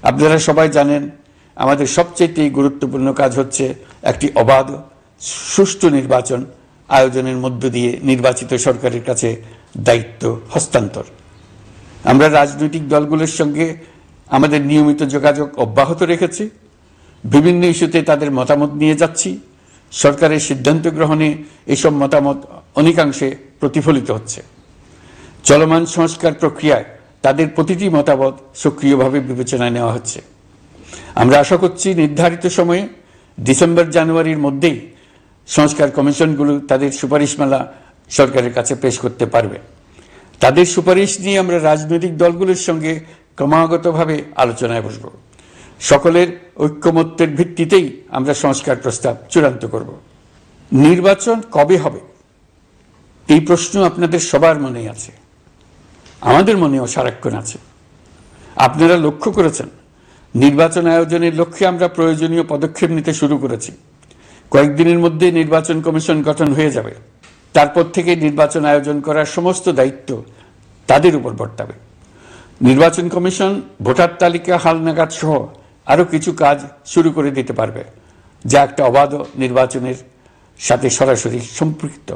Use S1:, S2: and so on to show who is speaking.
S1: আপনারা সবাই জানেন আমাদের সবচেয়ে গুরুত্বপূর্ণ কাজ হচ্ছে একটি অবাধ সুষ্ঠু নির্বাচন আয়োজনের মধ্য দিয়ে নির্বাচিত সরকারের কাছে দায়িত্ব হস্তান্তর। আমরা রাজনৈতিক দলগুলোর সঙ্গে আমাদের নিয়মিত যোগাযোগ অব্যাহত রেখেছি, বিভিন্ন ইস্যুতে তাদের মতামত নিয়ে যাচ্ছি। সরকারের সিদ্ধান্ত গ্রহণে এসব মতামত অনেকাংশে প্রতিফলিত হচ্ছে। চলমান সংস্কার প্রক্রিয়ায় তাদের প্রতিটি মতামত সক্রিয়ভাবে বিবেচনায় নেওয়া হচ্ছে। আমরা আশা করছি নির্ধারিত সময়ে ডিসেম্বর-জানুয়ারির মধ্যেই সংস্কার কমিশনগুলো তাদের সুপারিশমালা সরকারের কাছে পেশ করতে পারবে। তাদের সুপারিশ নিয়ে আমরা রাজনৈতিক দলগুলোর সঙ্গে ক্রমাগতভাবে আলোচনায় বসব। সকলের ঐক্যমত্যের ভিত্তিতেই আমরা সংস্কার প্রস্তাব চূড়ান্ত করব। নির্বাচন কবে হবে এই প্রশ্ন আপনাদের সবার মনেই আছে, আমাদের মনেও সারাক্ষণ আছে। আপনারা লক্ষ্য করেছেন নির্বাচন আয়োজনের লক্ষ্যে আমরা প্রয়োজনীয় পদক্ষেপ নিতে শুরু করেছি। কয়েকদিনের মধ্যে নির্বাচন কমিশন গঠন হয়ে যাবে। তারপর থেকে নির্বাচন আয়োজন করার সমস্ত দায়িত্ব তাদের উপর বর্তাবে। নির্বাচন কমিশন ভোটার তালিকা হালনাগাদ সহ আরও কিছু কাজ শুরু করে দিতে পারবে, যা একটা অবাধ নির্বাচনের সাথে সরাসরি সম্পৃক্ত।